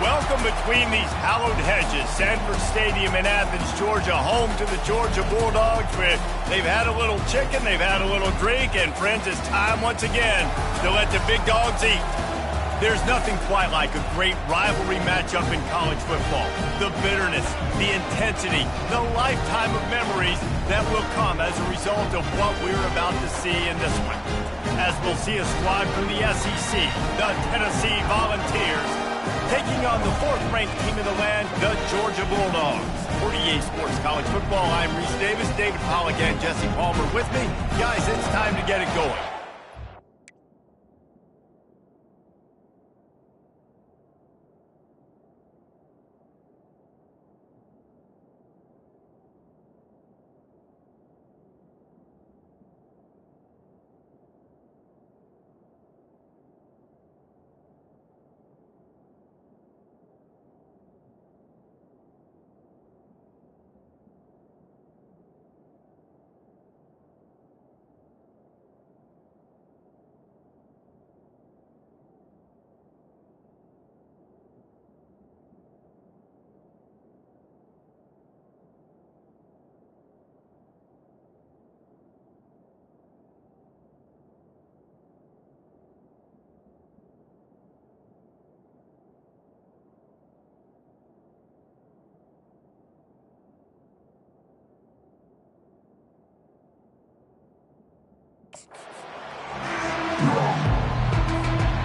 Welcome between these hallowed hedges. Sanford Stadium in Athens, Georgia, home to the Georgia Bulldogs. Where they've had a little chicken, they've had a little drink, and friends, it's time once again to let the big dogs eat. There's nothing quite like a great rivalry matchup in college football. The bitterness, the intensity, the lifetime of memories that will come as a result of what we're about to see in this one. As we'll see a squad from the SEC, the Tennessee Volunteers, taking on the fourth-ranked team in the land, the Georgia Bulldogs. For EA Sports College Football, I'm Reese Davis, David Pollack, and Jesse Palmer with me. Guys, it's time to get it going.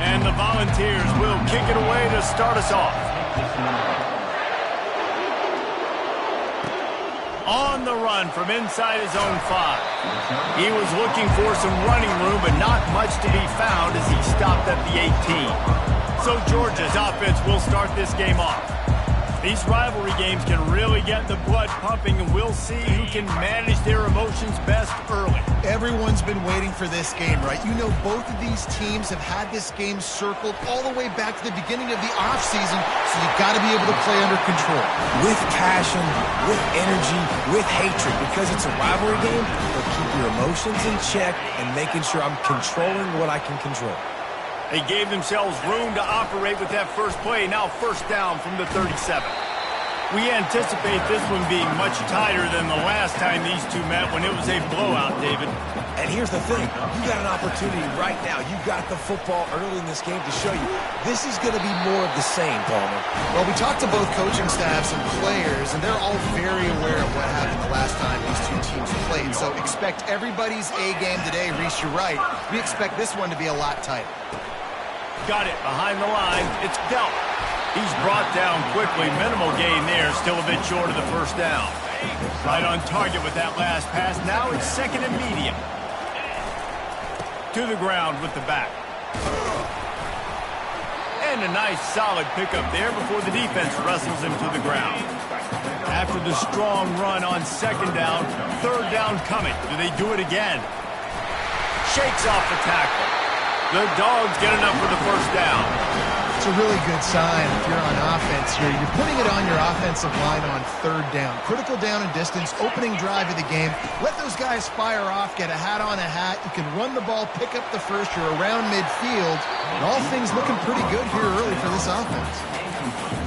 And the Volunteers will kick it away to start us off. On the run from inside his own 5. He was looking for some running room, but not much to be found as he stopped at the 18. So Georgia's offense will start this game off. These rivalry games can really get the blood pumping, and we'll see who can manage their emotions best early. Everyone's been waiting for this game, right? You know, both of these teams have had this game circled all the way back to the beginning of the offseason, so you've got to be able to play under control. With passion, with energy, with hatred, because it's a rivalry game, but keep your emotions in check and making sure I'm controlling what I can control. They gave themselves room to operate with that first play. Now first down from the 37. We anticipate this one being much tighter than the last time these two met when it was a blowout, David. And here's the thing. You got an opportunity right now. You got the football early in this game to show you this is going to be more of the same, Palmer. Well, we talked to both coaching staffs and players, and they're all very aware of what happened the last time these two teams played. So expect everybody's A game today. Reese, you're right. We expect this one to be a lot tighter. Got it behind the line. It's Delp. He's brought down quickly. Minimal gain there. Still a bit short of the first down. Right on target with that last pass. Now it's second and medium. To the ground with the back. And a nice solid pickup there before the defense wrestles him to the ground. After the strong run on second down, third down coming. Do they do it again? Shakes off the tackle. The Dogs get enough for the first down. It's a really good sign if you're on offense here. You're putting it on your offensive line on third down. Critical down and distance, opening drive of the game. Let those guys fire off, get a hat on a hat. You can run the ball, pick up the first. You're around midfield. And all things looking pretty good here early for this offense.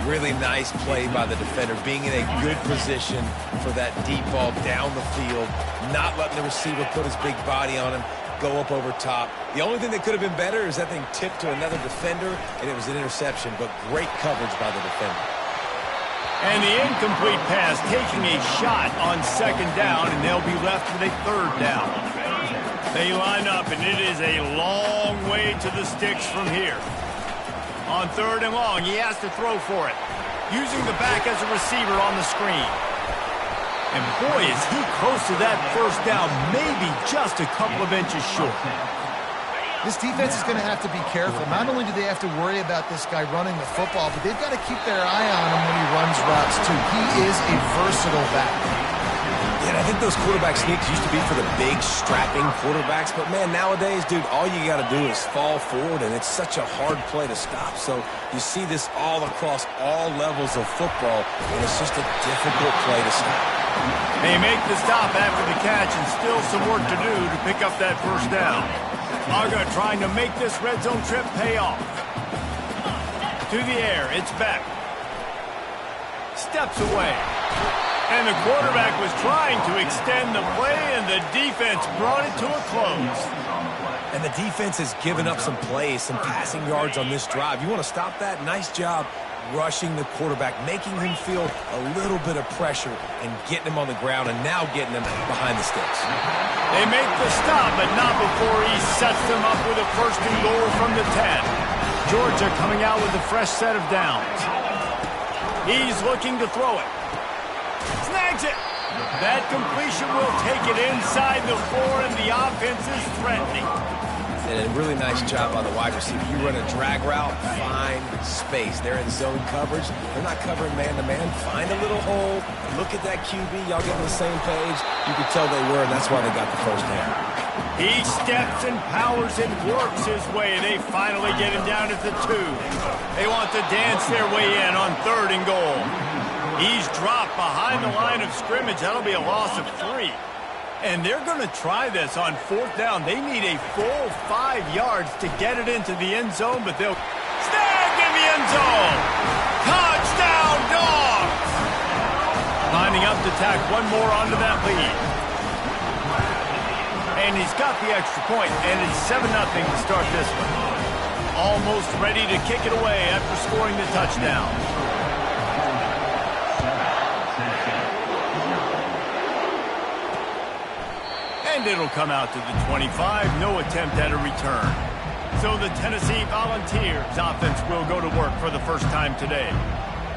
Really nice play by the defender, being in a good position for that deep ball down the field, not letting the receiver put his big body on him, go up over top. The only thing that could have been better is that thing tipped to another defender, and it was an interception, but great coverage by the defender. And the incomplete pass taking a shot on second down, and they'll be left with a third down. They line up, and it is a long way to the sticks from here. On third and long, he has to throw for it, using the back as a receiver on the screen. And boy, is he close to that first down, maybe just a couple of inches short. This defense is going to have to be careful. Not only do they have to worry about this guy running the football, but they've got to keep their eye on him when he runs routes, too. He is a versatile back. Yeah, I think those quarterback sneaks used to be for the big, strapping quarterbacks. But, man, nowadays, dude, all you got to do is fall forward, and it's such a hard play to stop. So you see this all across all levels of football, and it's just a difficult play to stop. They make the stop after the catch, and still some work to do to pick up that first down. Arga trying to make this red zone trip pay off. To the air, it's back. steps away. And the quarterback was trying to extend the play, and the defense brought it to a close. And the defense has given up some plays, some passing yards on this drive. You want to stop that? Nice job rushing the quarterback, making him feel a little bit of pressure and getting him on the ground and now getting him behind the sticks. They make the stop, but not before he sets them up with a 1st and goal from the 10. Georgia coming out with a fresh set of downs. He's looking to throw it. Snags it. That completion will take it inside the 4, and the offense is threatening. And a really nice job by the wide receiver. You run a drag route, find space. They're in zone coverage. They're not covering man-to-man. Find a little hole. Look at that QB. Y'all get on the same page. You could tell they were, and that's why they got the first down. He steps and powers and works his way. They finally get him down at the 2. They want to dance their way in on 3rd and goal. He's dropped behind the line of scrimmage. That'll be a loss of 3. And they're going to try this on 4th down. They need a full 5 yards to get it into the end zone, but they'll snag in the end zone. Touchdown, Dogs! Lining up to tack one more onto that lead. And he's got the extra point, and it's 7-0 to start this one. Almost ready to kick it away after scoring the touchdown. And it'll come out to the 25. No attempt at a return. So the Tennessee Volunteers offense will go to work for the first time today.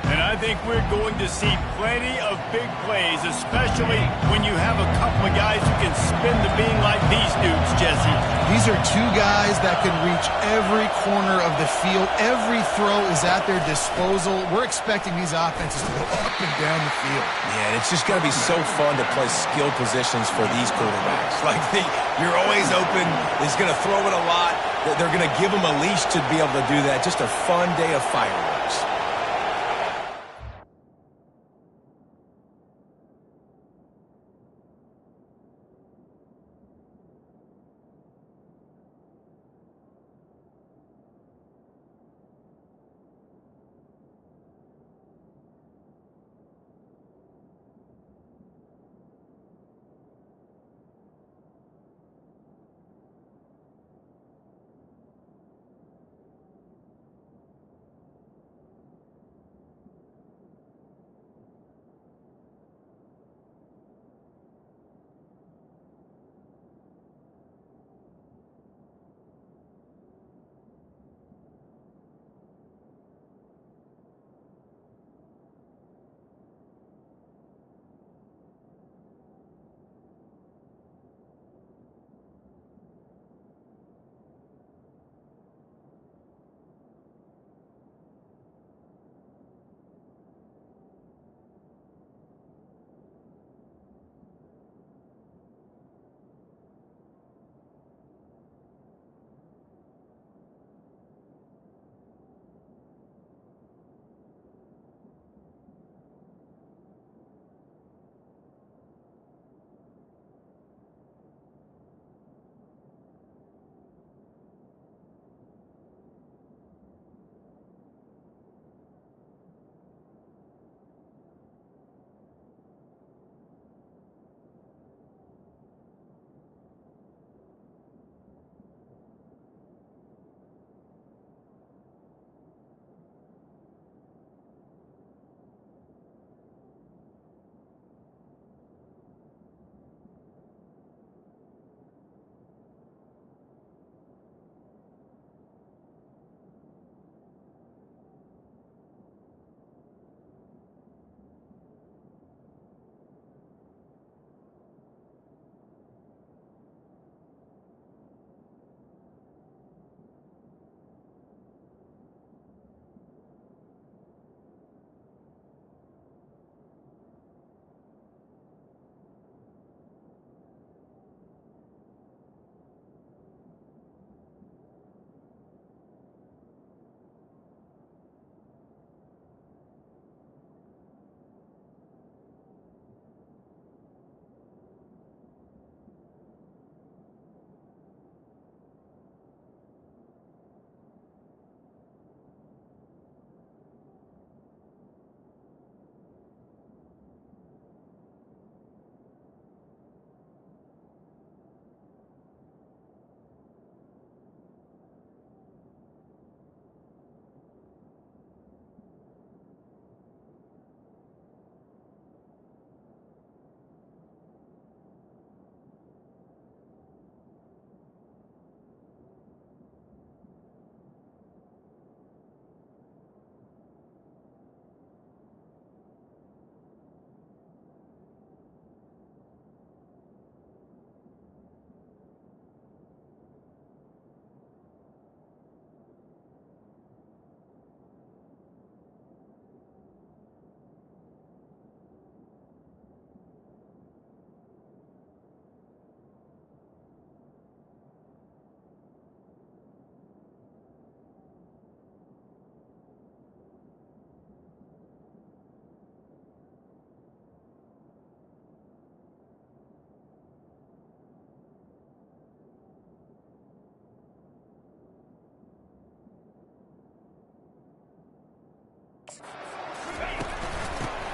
And I think we're going to see plenty of big plays, especially when you have a couple of guys who can spin the beam like these dudes, Jesse. These are 2 guys that can reach every corner of the field. Every throw is at their disposal. We're expecting these offenses to go up and down the field. Yeah, and it's just going to be so fun to play skill positions for these quarterbacks. Like, you're always open. He's going to throw it a lot. They're going to give him a leash to be able to do that. Just a fun day of fireworks.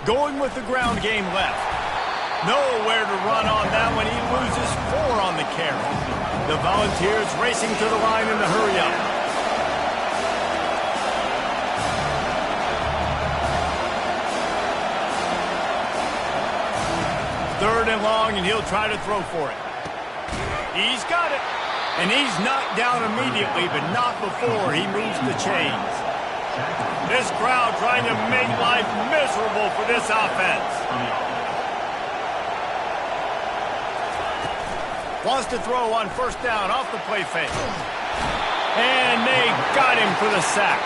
Going with the ground game left. Nowhere to run on that one. He loses 4 on the carry. The Volunteers racing to the line in the hurry-up. Third and long, and he'll try to throw for it. He's got it. And he's knocked down immediately, but not before he moves the chains. This crowd trying to make life miserable for this offense. Wants to throw on first down off the play fake. And they got him for the sack.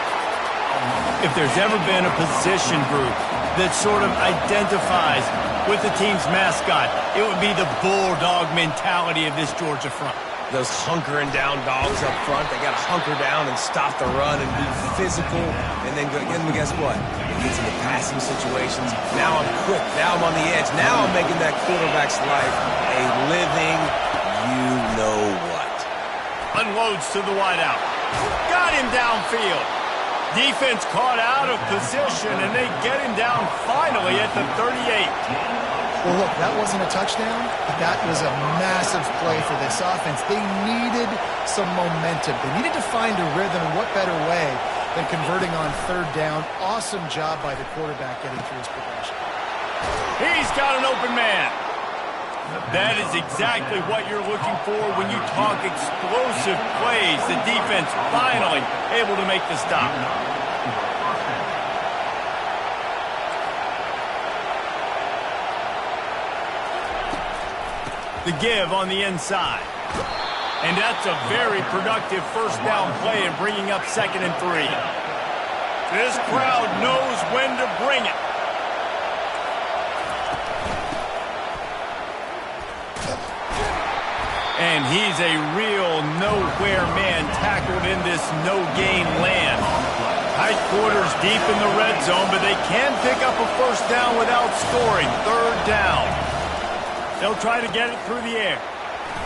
If there's ever been a position group that sort of identifies with the team's mascot, it would be the bulldog mentality of this Georgia front. Those hunkering down dogs up front, they got to hunker down and stop the run and be physical. And then guess what? It gets into passing situations. Now I'm quick. Now I'm on the edge. Now I'm making that quarterback's life a living you-know-what. Unloads to the wideout. Got him downfield. Defense caught out of position, and they get him down finally at the 38. Well, look, that wasn't a touchdown, but that was a massive play for this offense. They needed some momentum. They needed to find a rhythm, and what better way than converting on third down. Awesome job by the quarterback getting through his progression. He's got an open man. That is exactly what you're looking for when you talk explosive plays. The defense finally able to make the stop. The give on the inside. And that's a very productive first down play and bringing up 2nd and 3. This crowd knows when to bring it. And he's a real nowhere man tackled in this no-gain land. Tight quarters deep in the red zone, but they can pick up a first down without scoring. 3rd down. They'll try to get it through the air.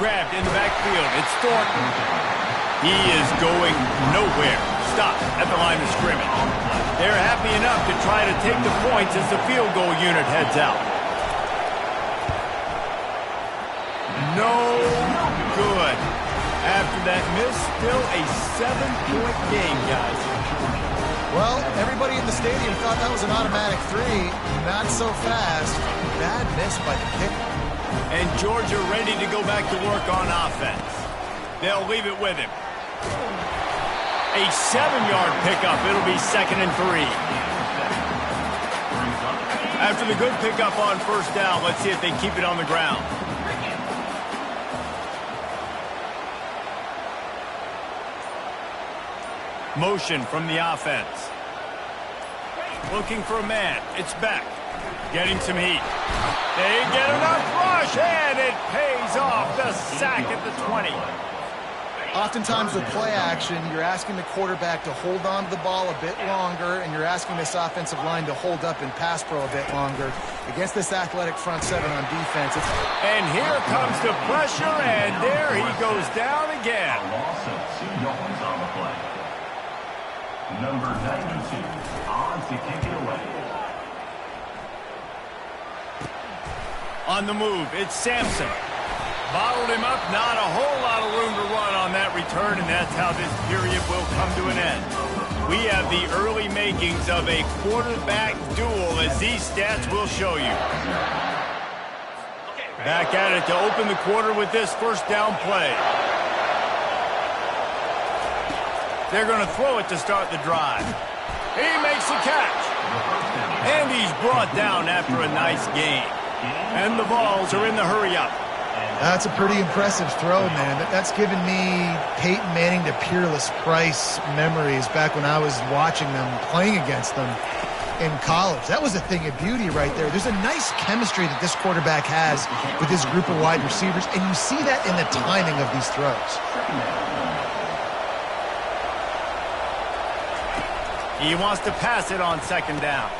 Grabbed in the backfield. It's Thornton. He is going nowhere. Stop at the line of scrimmage. They're happy enough to try to take the points as the field goal unit heads out. No good. After that miss, still a 7-point game, guys. Well, everybody in the stadium thought that was an automatic 3. Not so fast. Bad miss by the kicker. And Georgia ready to go back to work on offense. They'll leave it with him. A 7-yard pickup. It'll be 2nd and 3. After the good pickup on first down, let's see if they keep it on the ground. Motion from the offense. Looking for a man. It's Beck. Getting some heat. They get enough rush, and it pays off. The sack at the 20. Oftentimes with play action, you're asking the quarterback to hold on to the ball a bit longer, and you're asking this offensive line to hold up in pass pro a bit longer. Against this athletic front 7 on defense. And here comes the pressure, and there he goes down again. Loss of 2 yards on the play. Number 92 on to kick it away. On the move, it's Sampson. Bottled him up, not a whole lot of room to run on that return, and that's how this period will come to an end. We have the early makings of a quarterback duel, as these stats will show you. Back at it to open the quarter with this first down play. They're going to throw it to start the drive. He makes the catch. And he's brought down after a nice gain. And the balls are in the hurry-up. That's a pretty impressive throw, man. That's given me Peyton Manning to Peerless Price memories back when I was watching them, playing against them in college. That was a thing of beauty right there. There's a nice chemistry that this quarterback has with his group of wide receivers, and you see that in the timing of these throws. He wants to pass it on 2nd down.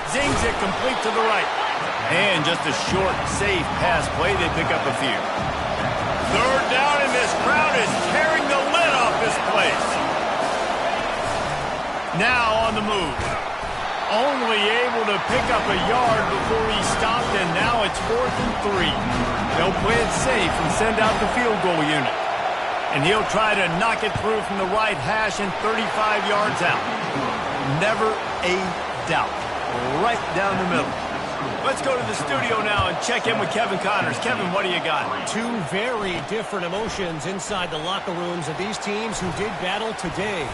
Zings it complete to the right. And just a short, safe pass play. They pick up a few. 3rd down, and this crowd is tearing the lid off this place. Now on the move. only able to pick up a yard before he stopped, and now it's 4th and 3. They'll play it safe and send out the field goal unit. And he'll try to knock it through from the right hash and 35 yards out. Never a doubt. Right down the middle. Let's go to the studio now and check in with Kevin Connors. Kevin, what do you got? Two very different emotions inside the locker rooms of these teams who did battle today.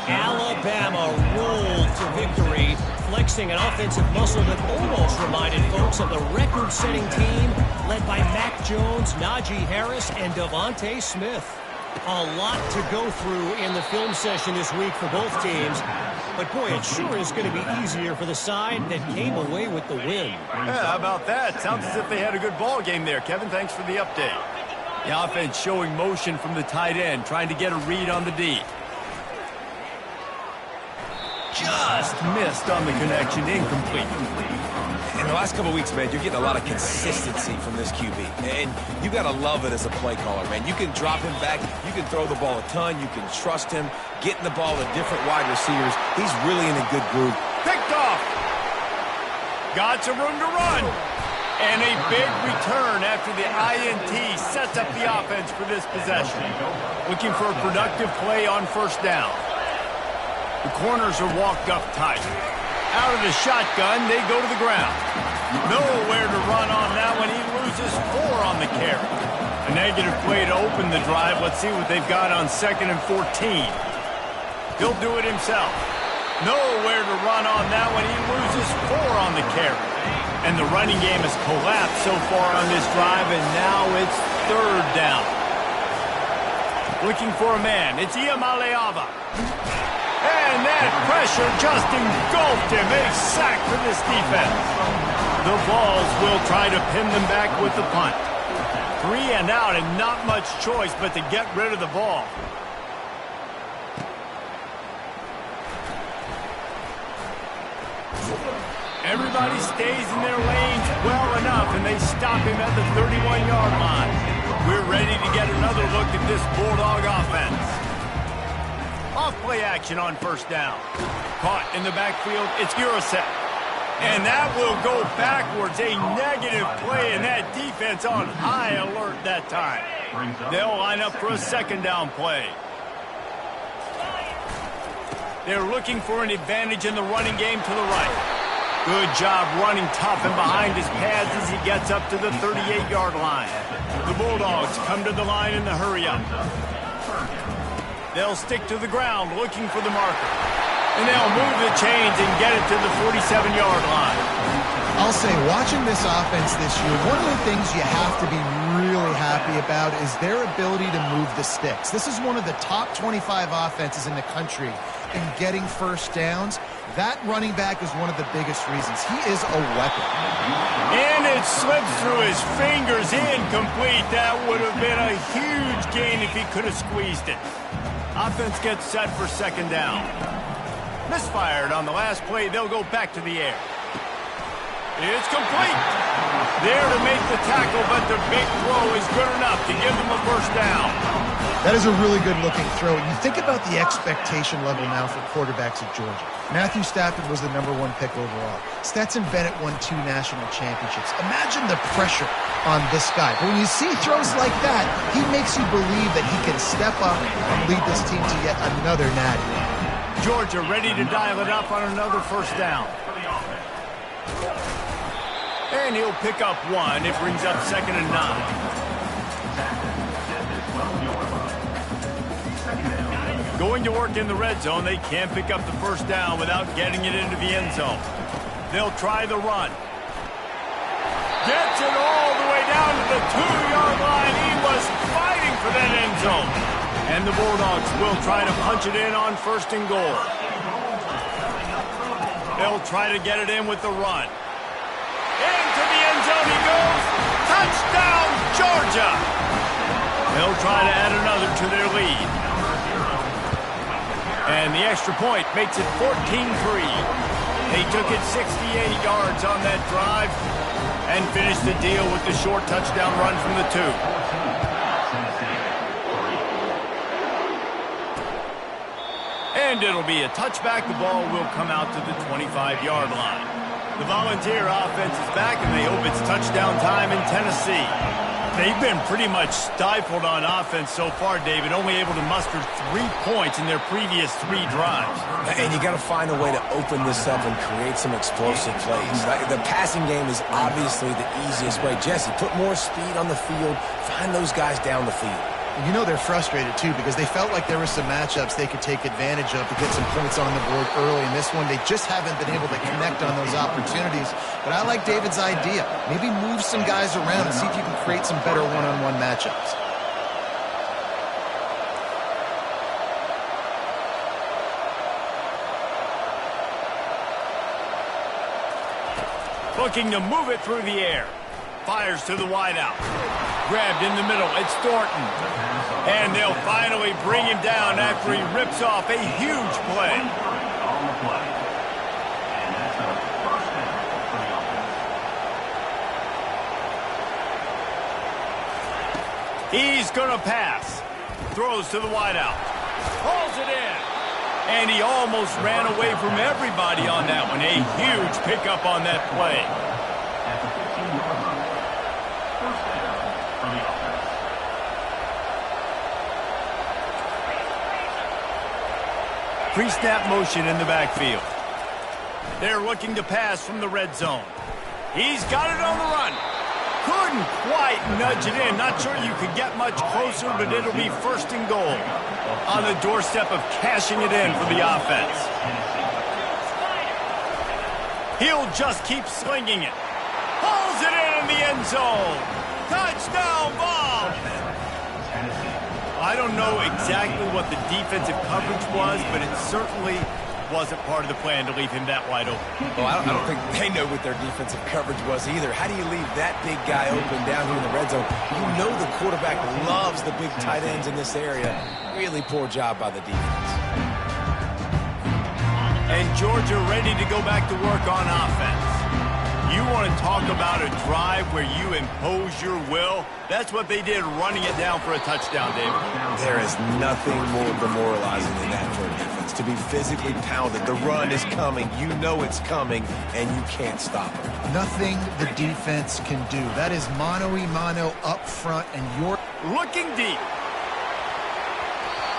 Alabama rolled to victory, flexing an offensive muscle that almost reminded folks of the record-setting team led by Mac Jones, Najee Harris, and Devontae Smith. A lot to go through in the film session this week for both teams. But, boy, it sure is going to be easier for the side that came away with the win. Yeah, how about that? Sounds as if they had a good ball game there. Kevin, thanks for the update. The offense showing motion from the tight end, trying to get a read on the D. Just missed on the connection, incomplete. In the last couple of weeks, man, you're getting a lot of consistency from this QB. And you got to love it as a play caller, man. You can drop him back. You can throw the ball a ton. You can trust him, getting the ball to different wide receivers. He's really in a good groove. Picked off. Got some room to run. And a big return after the INT sets up the offense for this possession. Looking for a productive play on first down. The corners are walked up tight. Out of the shotgun, they go to the ground. Nowhere to run on that one. He loses 4 on the carry. A negative play to open the drive. Let's see what they've got on 2nd and 14. He'll do it himself. Nowhere to run on that one. He loses 4 on the carry. And the running game has collapsed so far on this drive, and now it's 3rd down. Looking for a man. It's Iamaleava. And that pressure just engulfed him. A sack for this defense. The Vols will try to pin them back with the punt. 3 and out and not much choice but to get rid of the ball. Everybody stays in their lanes well enough, and they stop him at the 31-yard line. We're ready to get another look at this Bulldog offense. Off play action on first down. Caught in the backfield, it's Urasek. And that will go backwards. A negative play, and that defense on high alert that time. They'll line up for a 2nd down play. They're looking for an advantage in the running game to the right. Good job running tough and behind his pads as he gets up to the 38-yard line. The Bulldogs come to the line in the hurry-up. They'll stick to the ground looking for the marker. And they'll move the chains and get it to the 47-yard line. I'll say, watching this offense this year, one of the things you have to be really happy about is their ability to move the sticks. This is one of the top 25 offenses in the country in getting first downs. That running back is one of the biggest reasons. He is a weapon. And it slips through his fingers, incomplete. That would have been a huge gain if he could have squeezed it. Offense gets set for 2nd down. Misfired on the last play. They'll go back to the air. It's complete. There to make the tackle, but the big throw is good enough to give them a first down. That is a really good-looking throw. And you think about the expectation level now for quarterbacks at Georgia. Matthew Stafford was the #1 pick overall. Stetson Bennett won 2 national championships. Imagine the pressure on this guy. But when you see throws like that, he makes you believe that he can step up and lead this team to yet another natty. Georgia ready to dial it up on another first down. And he'll pick up 1. It brings up 2nd and 9. Going to work in the red zone, they can't pick up the first down without getting it into the end zone. They'll try the run. Gets it all the way down to the 2-yard line. He was fighting for that end zone. And the Bulldogs will try to punch it in on 1st and goal. They'll try to get it in with the run. Into the end zone he goes. Touchdown, Georgia! They'll try to add another to their lead. And the extra point makes it 14-3. They took it 68 yards on that drive and finished the deal with the short touchdown run from the 2. And it'll be a touchback. The ball will come out to the 25-yard line. The Volunteer offense is back, and they hope it's touchdown time in Tennessee. They've been pretty much stifled on offense so far, David, only able to muster 3 points in their previous 3 drives. And you got to find a way to open this up and create some explosive plays. The passing game is obviously the easiest way. Jesse, put more speed on the field. Find those guys down the field. You know they're frustrated, too, because they felt like there were some matchups they could take advantage of to get some points on the board early. In this one, they just haven't been able to connect on those opportunities. But I like David's idea. Maybe move some guys around and see if you can create some better one-on-one matchups. Looking to move it through the air. Fires to the wideout. Grabbed in the middle. It's Thornton. And they'll finally bring him down after he rips off a huge play. On the play. And that's a first down for the offense. He's going to pass. Throws to the wideout. Pulls it in. And he almost ran away from everybody on that one. A huge pickup on that play. At the 15-yard line. First down for the offense. Pre-snap motion in the backfield. They're looking to pass from the red zone. He's got it on the run. Couldn't quite nudge it in. Not sure you could get much closer, but it'll be first and goal on the doorstep of cashing it in for the offense. He'll just keep slinging it. Pulls it in the end zone. Touchdown ball. I don't know exactly what the defensive coverage was, but it certainly wasn't part of the plan to leave him that wide open. Well, I don't think they know what their defensive coverage was either. How do you leave that big guy open down here in the red zone? You know the quarterback loves the big tight ends in this area. Really poor job by the defense. And Georgia ready to go back to work on offense. You want to talk about a drive where you impose your will? That's what they did, running it down for a touchdown, David. There is nothing more demoralizing than that for a defense. To be physically pounded. The run is coming. You know it's coming, and you can't stop it. Nothing the defense can do. That is mano-a-mano up front, and you're looking deep.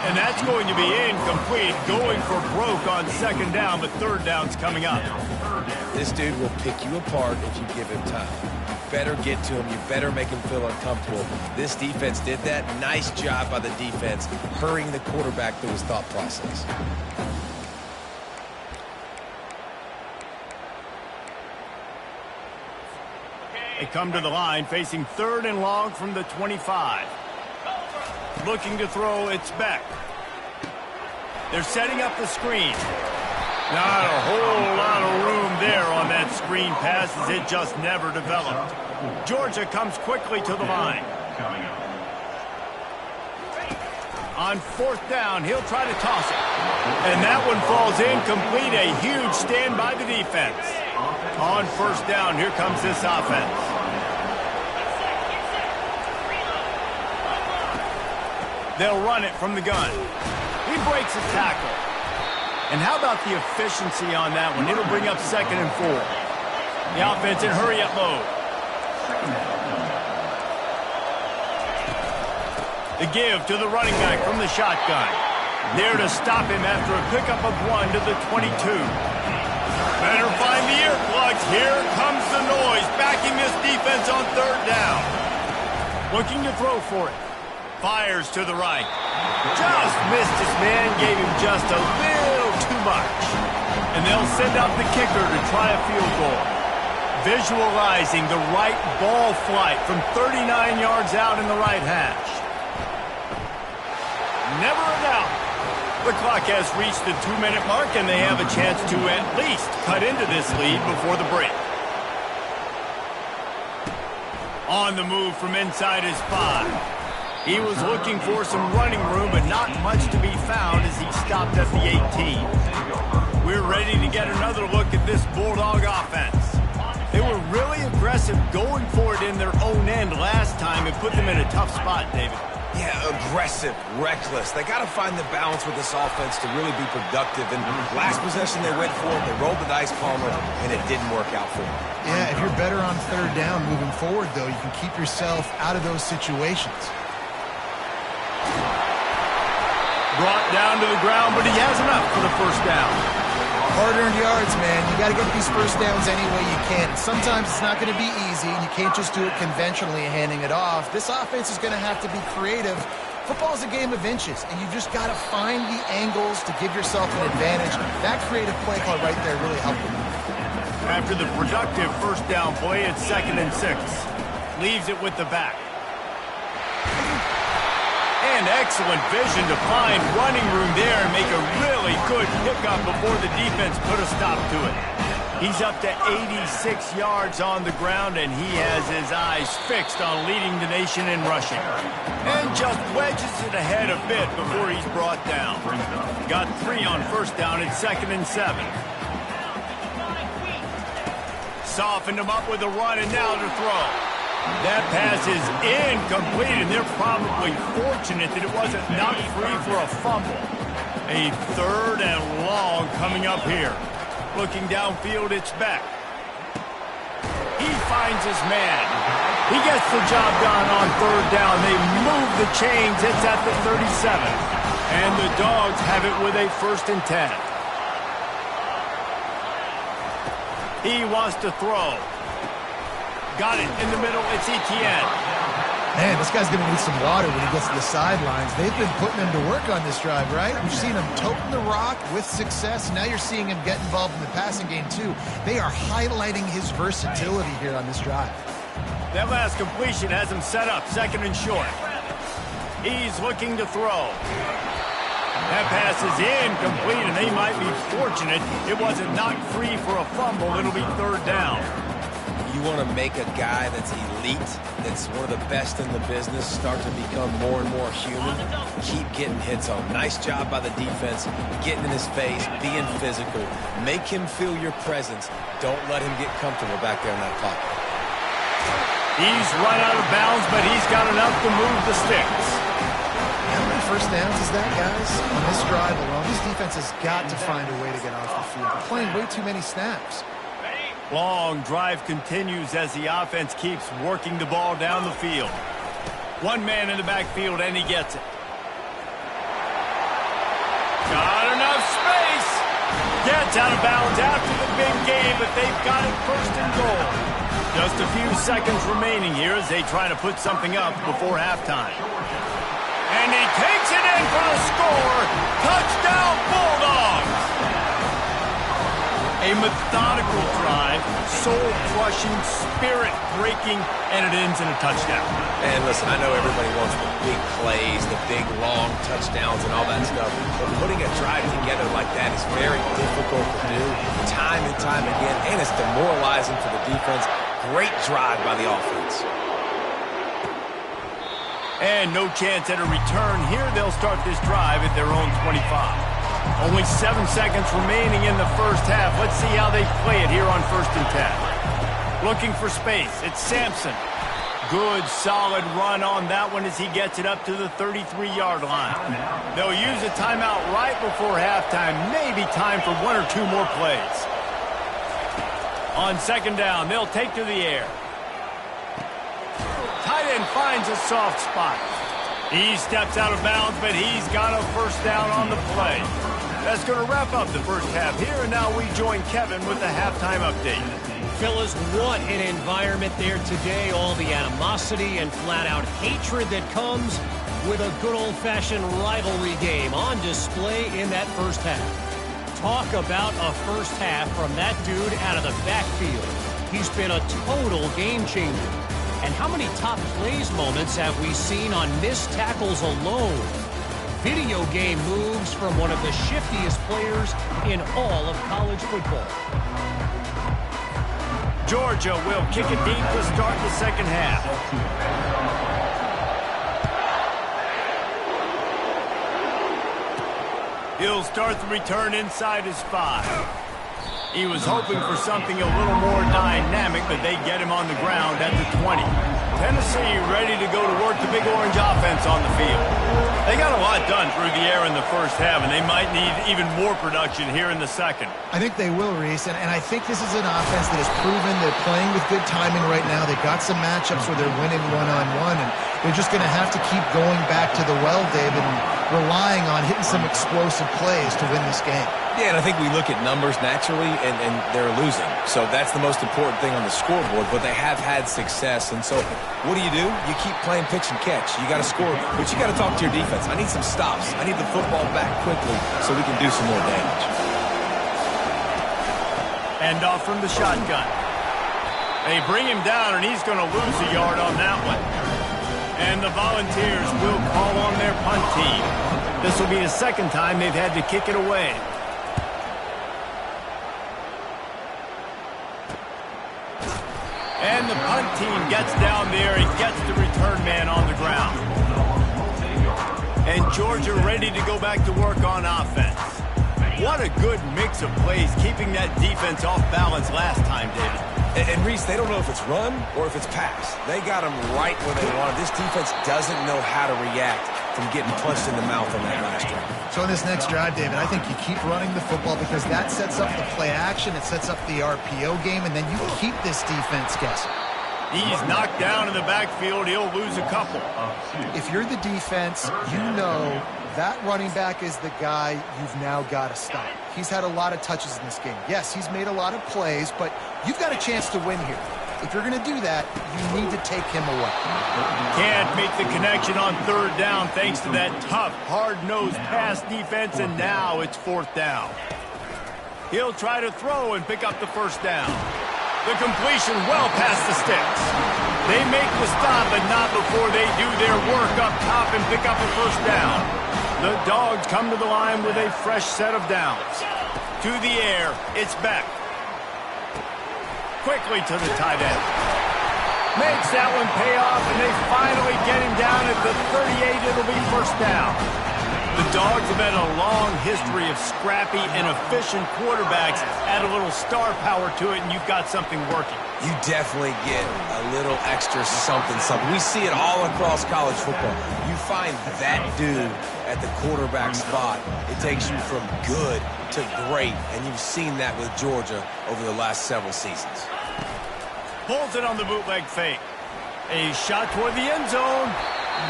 And that's going to be incomplete, going for broke on second down, but third down's coming up. This dude will pick you apart if you give him time. You better get to him. You better make him feel uncomfortable. This defense did that. Nice job by the defense, hurrying the quarterback through his thought process. They come to the line, facing third and long from the 25. Looking to throw, it's Beck. They're setting up the screen. Not a whole lot of room there on that screen pass as it just never developed. Georgia comes quickly to the line. On fourth down, he'll try to toss it. And that one falls incomplete. A huge stand by the defense. On first down, here comes this offense. They'll run it from the gun. He breaks his tackle. And how about the efficiency on that one? It'll bring up second and 4. The offense in hurry-up mode. The give to the running back from the shotgun. There to stop him after a pickup of 1 to the 22. Better find the earplugs. Here comes the noise, backing this defense on third down. Looking to throw for it. Fires to the right. Just missed his man, gave him just a little too much. And they'll send out the kicker to try a field goal. Visualizing the right ball flight from 39 yards out in the right hash. Never a doubt. The clock has reached the 2-minute mark, and they have a chance to at least cut into this lead before the break. On the move from inside his 5. He was looking for some running room, but not much to be found as he stopped at the 18. We're ready to get another look at this Bulldog offense. They were really aggressive going for it in their own end last time and put them in a tough spot, David. Yeah, aggressive, reckless. They got to find the balance with this offense to really be productive. And last possession they went for it, they rolled the dice, Palmer, and it didn't work out for them. Yeah, if you're better on third down moving forward, though, you can keep yourself out of those situations. Brought down to the ground, but he has enough for the first down. Hard-earned yards, man. You got to get these first downs any way you can. Sometimes it's not going to be easy, and you can't just do it conventionally and handing it off. This offense is going to have to be creative. Football is a game of inches, and you just got to find the angles to give yourself an advantage. That creative play call right there really helped them. After the productive first down play, it's 2nd and 6. Leaves it with the back. And excellent vision to find running room there and make a really good pickup before the defense put a stop to it. He's up to 86 yards on the ground, and he has his eyes fixed on leading the nation in rushing. And just wedges it ahead a bit before he's brought down. Got 3 on first down at 2nd and 7. Softened him up with a run, and now to throw. That pass is incomplete, and they're probably fortunate that it wasn't knocked free for a fumble. A 3rd and long coming up here. Looking downfield, it's Beck. He finds his man. He gets the job done on third down. They move the chains. It's at the 37. And the Dogs have it with a 1st and 10. He wants to throw. Got it in the middle. It's Etienne. Man, this guy's going to need some water when he gets to the sidelines. They've been putting him to work on this drive, right? We've seen him toting the rock with success. Now you're seeing him get involved in the passing game, too. They are highlighting his versatility here on this drive. That last completion has him set up 2nd and short. He's looking to throw. That pass is incomplete, and they might be fortunate it wasn't knocked free for a fumble. It'll be 3rd down. You want to make a guy that's elite, that's one of the best in the business, start to become more and more human. Keep getting hits on. Nice job by the defense, getting in his face, being physical. Make him feel your presence. Don't let him get comfortable back there in that pocket. He's run out of bounds, but he's got enough to move the sticks. How many first downs is that, guys? On this drive alone, this defense has got to find a way to get off the field. They're playing way too many snaps. Long drive continues as the offense keeps working the ball down the field. One man in the backfield, and he gets it. Got enough space. Gets out of bounds after the big game, but they've got it 1st and goal. Just a few seconds remaining here as they try to put something up before halftime. And he takes it in for the score. Touchdown, Bulldogs! A methodical drive, soul-crushing, spirit-breaking, and it ends in a touchdown. And listen, I know everybody wants the big plays, the big, long touchdowns and all that stuff, but putting a drive together like that is very difficult to do time and time again, and it's demoralizing for the defense. Great drive by the offense. And no chance at a return here. They'll start this drive at their own 25. Only 7 seconds remaining in the first half. Let's see how they play it here on 1st and 10. Looking for space. It's Sampson. Good, solid run on that one as he gets it up to the 33-yard line. They'll use a timeout right before halftime. Maybe time for 1 or 2 more plays. On 2nd down, they'll take to the air. Tight end finds a soft spot. He steps out of bounds, but he's got a 1st down on the play. That's going to wrap up the first half here, and now we join Kevin with the halftime update. Fellas, what an environment there today. All the animosity and flat-out hatred that comes with a good old-fashioned rivalry game on display in that first half. Talk about a first half from that dude out of the backfield. He's been a total game changer. And how many top plays moments have we seen on missed tackles alone? Video game moves from one of the shiftiest players in all of college football. Georgia will kick it deep to start the second half. He'll start the return inside his 5. He was hoping for something a little more dynamic, but they get him on the ground at the 20. Tennessee ready to go to work the Big Orange offense. offense on the field. They got a lot done through the air in the first half, and they might need even more production here in the second. I think they will, Reese, and I think this is an offense that has proven they're playing with good timing right now. They've got some matchups where they're winning one-on-one, and they're just going to have to keep going back to the well, David, and relying on hitting some explosive plays to win this game. Yeah, and I think we look at numbers naturally, and they're losing. So that's the most important thing on the scoreboard, but they have had success. And so what do? You keep playing pitch and catch. You got to score, but you got to talk to your defense. I need some stops. I need the football back quickly so we can do some more damage. And off from the shotgun. They bring him down, and he's going to lose a yard on that one. And the Volunteers will call on their punt team. This will be the second time they've had to kick it away. And the punt team gets down there and gets the return man on the ground. And Georgia ready to go back to work on offense. What a good mix of plays, keeping that defense off balance last time, David. And Reese, they don't know if it's run or if it's pass. They got them right where they want it. This defense doesn't know how to react from getting punched in the mouth on that last drive. So in this next drive, David, I think you keep running the football because that sets up the play action, it sets up the RPO game, and then you keep this defense guessing. He's knocked down in the backfield. He'll lose a couple. If you're the defense, you know that running back is the guy you've now got to stop. He's had a lot of touches in this game. Yes, he's made a lot of plays, but you've got a chance to win here. If you're going to do that, you need to take him away. Can't make the connection on third down thanks to that tough, hard-nosed pass defense, and now it's fourth down. He'll try to throw and pick up the first down. The completion well past the sticks. They make the stop, but not before they do their work up top and pick up a first down. The Dogs come to the line with a fresh set of downs. To the air, it's Beck. Quickly to the tight end. Makes that one pay off, and they finally get him down at the 38. It'll be first down. The Dogs have had a long history of scrappy and efficient quarterbacks. Add a little star power to it, and you've got something working. You definitely get a little extra something. We see it all across college football. You find that dude at the quarterback spot, it takes you from good to great, and you've seen that with Georgia over the last several seasons. Pulls it on the bootleg fake. A shot toward the end zone.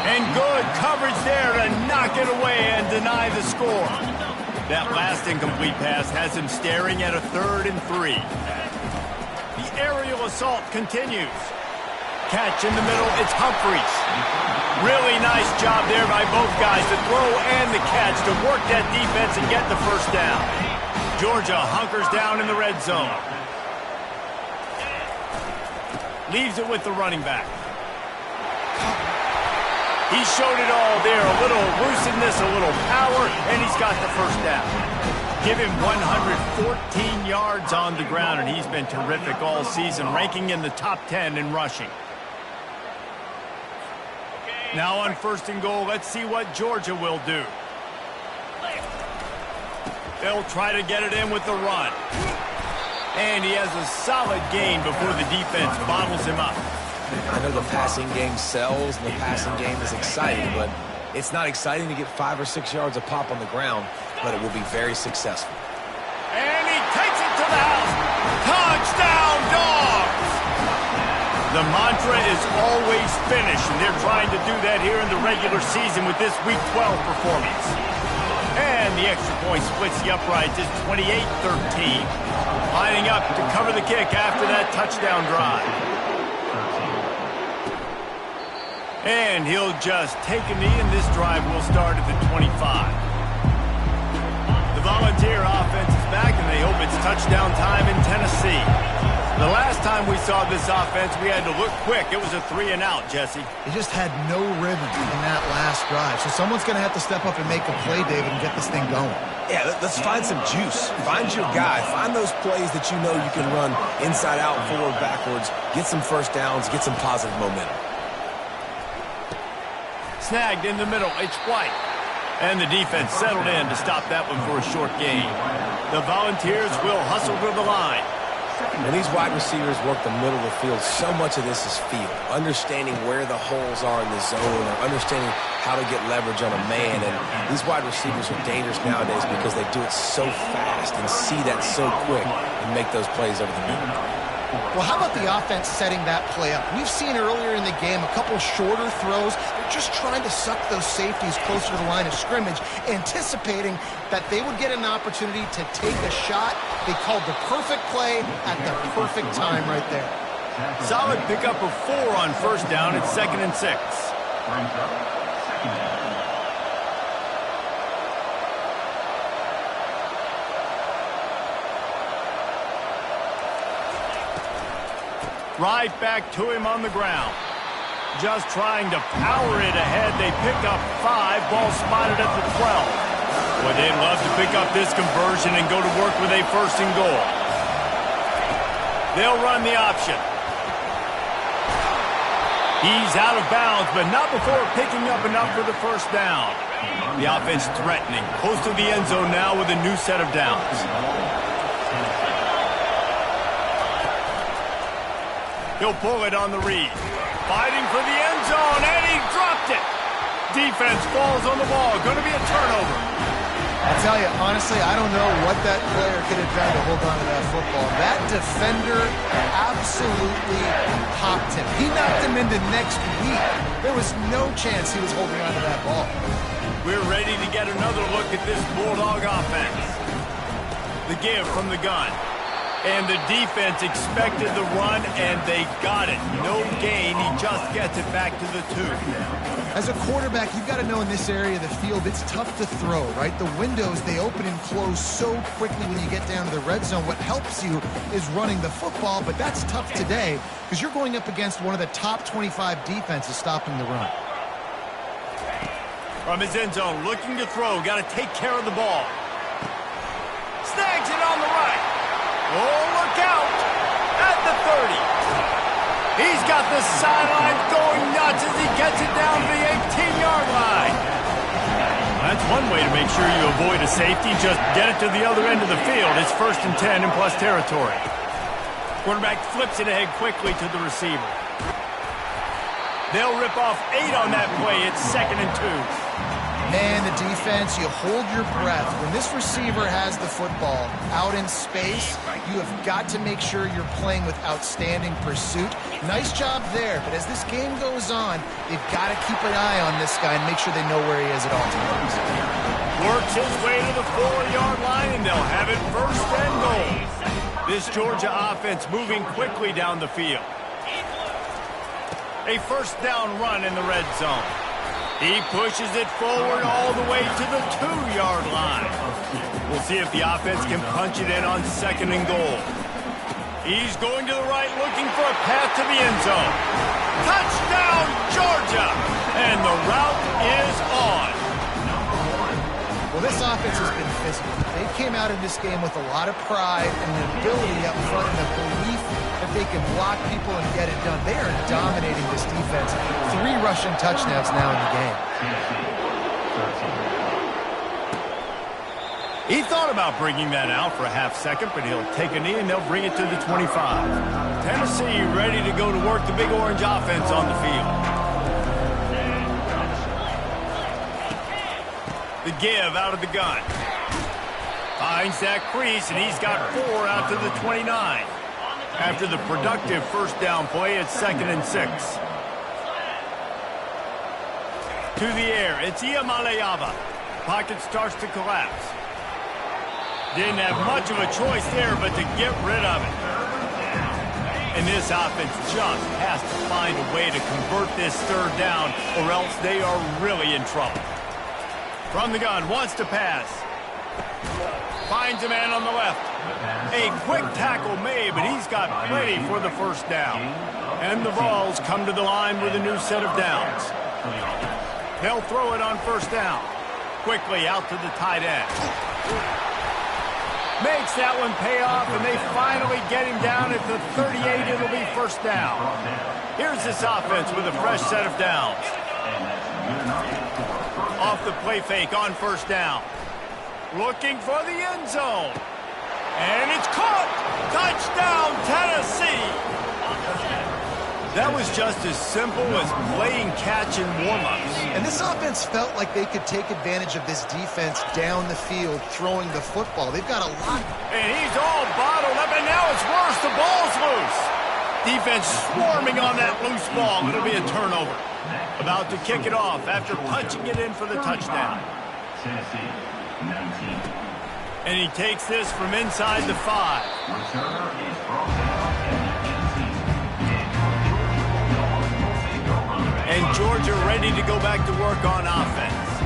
And good coverage there to knock it away and deny the score. That last incomplete pass has him staring at a 3rd and 3. The aerial assault continues. Catch in the middle, it's Humphreys. Really nice job there by both guys, the throw and the catch to work that defense and get the first down. Georgia hunkers down in the red zone. Leaves it with the running back. He showed it all there, a little elusiveness, a little power, and he's got the first down. Give him 114 yards on the ground, and he's been terrific all season, ranking in the top 10 in rushing. Now on 1st and goal, let's see what Georgia will do. They'll try to get it in with the run. And he has a solid gain before the defense bottles him up. I know the passing game sells and the passing game is exciting, but it's not exciting to get 5 or 6 yards a pop on the ground, but it will be very successful. And he takes it to the house. Touchdown, Dogs! The mantra is always finish, and they're trying to do that here in the regular season with this Week 12 performance. And the extra point splits the uprights. It's 28-13. Lining up to cover the kick after that touchdown drive. And he'll just take a knee, and this drive will start at the 25. The Volunteer offense is back, and they hope it's touchdown time in Tennessee. The last time we saw this offense, we had to look quick. It was a 3-and-out, Jesse. They just had no rhythm in that last drive. So someone's going to have to step up and make a play, David, and get this thing going. Yeah, let's find some juice. Find your guy. Find those plays that you know you can run inside out, forward, backwards. Get some first downs. Get some positive momentum. Snagged in the middle. It's White. And the defense settled in to stop that one for a short gain. The Volunteers will hustle to the line. When these wide receivers work the middle of the field, so much of this is feel. Understanding where the holes are in the zone or understanding how to get leverage on a man. And these wide receivers are dangerous nowadays because they do it so fast and see that so quick and make those plays over the middle. Well, how about the offense setting that play up? We've seen earlier in the game a couple shorter throws. They're just trying to suck those safeties closer to the line of scrimmage, anticipating that they would get an opportunity to take a shot. They called the perfect play at the perfect time right there. Solid pickup of 4 on first down. It's 2nd and 6. Brings up 2nd down. Right back to him on the ground. Just trying to power it ahead. They pick up 5. Ball spotted at the 12. Well, they'd love to pick up this conversion and go to work with a 1st and goal. They'll run the option. He's out of bounds, but not before picking up enough for the 1st down. The offense threatening. Close to the end zone now with a new set of downs. He'll pull it on the read. Fighting for the end zone, and he dropped it. Defense falls on the ball. Going to be a turnover. I'll tell you, honestly, I don't know what that player could have done to hold on to that football. That defender absolutely popped him. He knocked him into next week. There was no chance he was holding on to that ball. We're ready to get another look at this Bulldog offense. The give from the gun. And the defense expected the run, and they got it. No gain. He just gets it back to the 2. As a quarterback, you've got to know in this area of the field, it's tough to throw, right? The windows, they open and close so quickly when you get down to the red zone. What helps you is running the football, but that's tough today because you're going up against one of the top 25 defenses stopping the run. From his end zone, looking to throw. Got to take care of the ball. Snags it on the right. Oh, look out! At the 30. He's got the sideline going nuts as he gets it down to the 18-yard line. That's one way to make sure you avoid a safety. Just get it to the other end of the field. It's 1st and 10 in plus territory. Quarterback flips it ahead quickly to the receiver. They'll rip off 8 on that play. It's 2nd and 2. Man, the defense, you hold your breath. When this receiver has the football out in space, you have got to make sure you're playing with outstanding pursuit. Nice job there, but as this game goes on, they've got to keep an eye on this guy and make sure they know where he is at all times. Works his way to the 4-yard line, and they'll have it 1st and goal. This Georgia offense moving quickly down the field. A 1st down run in the red zone. He pushes it forward all the way to the 2-yard line. We'll see if the offense can punch it in on 2nd and goal. He's going to the right, looking for a path to the end zone. Touchdown, Georgia! And the route is on. Well, this offense has been physical. They came out in this game with a lot of pride and the ability up front and the belief that they can block people and get it done. They are dominating this defense. 3 rushing touchdowns now in the game. He thought about bringing that out for a half second, but he'll take a knee and they'll bring it to the 25. Tennessee ready to go to work the Big Orange offense on the field. The give out of the gun. Finds that crease, and he's got 4 out to the 29. After the productive 1st down play, it's 2nd and 6. To the air, it's Iamaleava. Pocket starts to collapse. Didn't have much of a choice there, but to get rid of it. And this offense just has to find a way to convert this 3rd down, or else they are really in trouble. From the gun, wants to pass. Finds a man on the left. A quick tackle made, but he's got plenty for the 1st down. And the Vols come to the line with a new set of downs. They'll throw it on 1st down. Quickly out to the tight end. Makes that one pay off, and they finally get him down at the 38. It'll be 1st down. Here's this offense with a fresh set of downs. Off the play fake on 1st down. Looking for the end zone. And it's caught! Touchdown, Tennessee! That was just as simple as playing catch in warm-ups. And this offense felt like they could take advantage of this defense down the field throwing the football. They've got a lot. And he's all bottled up, and now it's worse. The ball's loose. Defense swarming on that loose ball. It'll be a turnover. About to kick it off after punching it in for the touchdown. Tennessee, 19. And he takes this from inside the 5. Returner is brought down at the 18. And Georgia ready to go back to work on offense.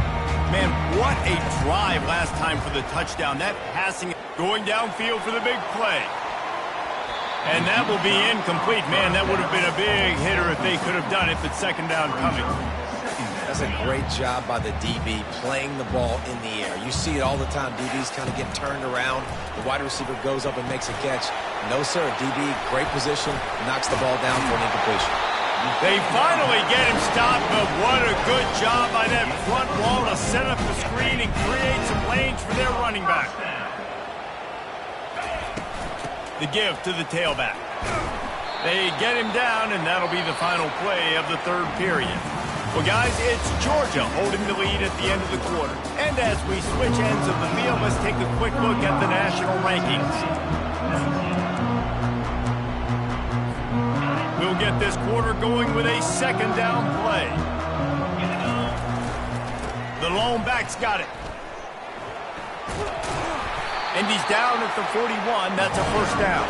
Man, what a drive last time for the touchdown. That passing, going downfield for the big play. And that will be incomplete. Man, that would have been a big hitter if they could have done it, but second down coming. That's a great job by the DB playing the ball in the air. You see it all the time. DBs kind of get turned around. The wide receiver goes up and makes a catch. No, sir. DB, great position, knocks the ball down for an incompletion. They finally get him stopped, but what a good job by that front wall to set up the screen and create some lanes for their running back. The give to the tailback. They get him down, and that'll be the final play of the third period. Well, guys, it's Georgia holding the lead at the end of the quarter. And as we switch ends of the field, let's take a quick look at the national rankings. We'll get this quarter going with a second down play. The lone back's got it. And he's down at the 41. That's a first down.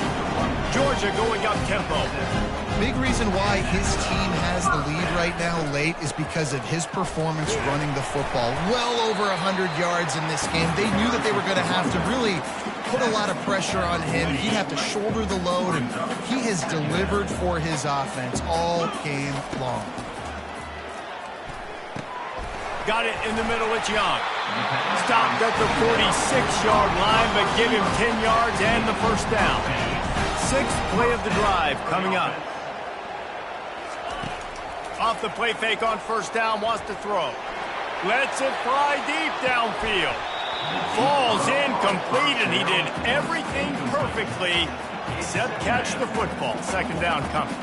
Georgia going up tempo. Big reason why his team has the lead right now late is because of his performance running the football. Well over 100 yards in this game. They knew that they were going to have to really put a lot of pressure on him. He'd have to shoulder the load, and he has delivered for his offense all game long. Got it in the middle, it's Young. Stopped at the 46-yard line, but give him 10 yards and the first down. Sixth play of the drive coming up. Off the play fake on first down, wants to throw. Lets it fly deep downfield. Falls incomplete, and he did everything perfectly except catch the football. Second down coming.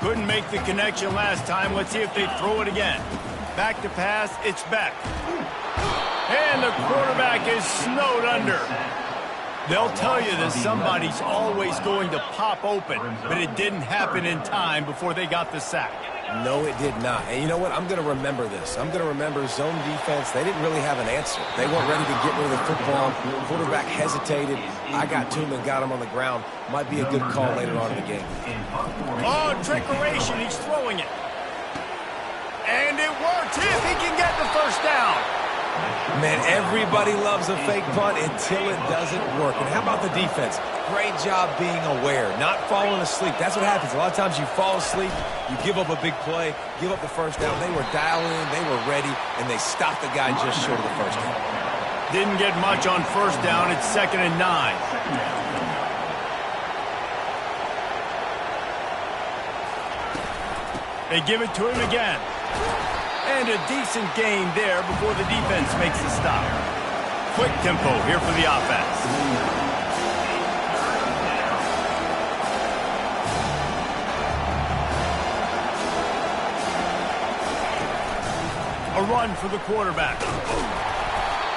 Couldn't make the connection last time. Let's see if they throw it again. Back to pass, it's Beck. And the quarterback is snowed under. They'll tell you that somebody's always going to pop open, but it didn't happen in time before they got the sack. No, it did not. And you know what? I'm going to remember this. I'm going to remember zone defense. They didn't really have an answer. They weren't ready to get rid of the football. Quarterback hesitated. I got to him and got him on the ground. Might be a good call later on in the game. Oh, trickeration. He's throwing it. And it worked. If he can get the first down. Man, everybody loves a fake punt until it doesn't work. And how about the defense? Great job being aware, not falling asleep. That's what happens. A lot of times you fall asleep, you give up a big play, give up the first down. They were dialing in, they were ready, and they stopped the guy just short of the first down. Didn't get much on first down. It's 2nd and 9. They give it to him again. And a decent gain there before the defense makes the stop. Quick tempo here for the offense. A run for the quarterback.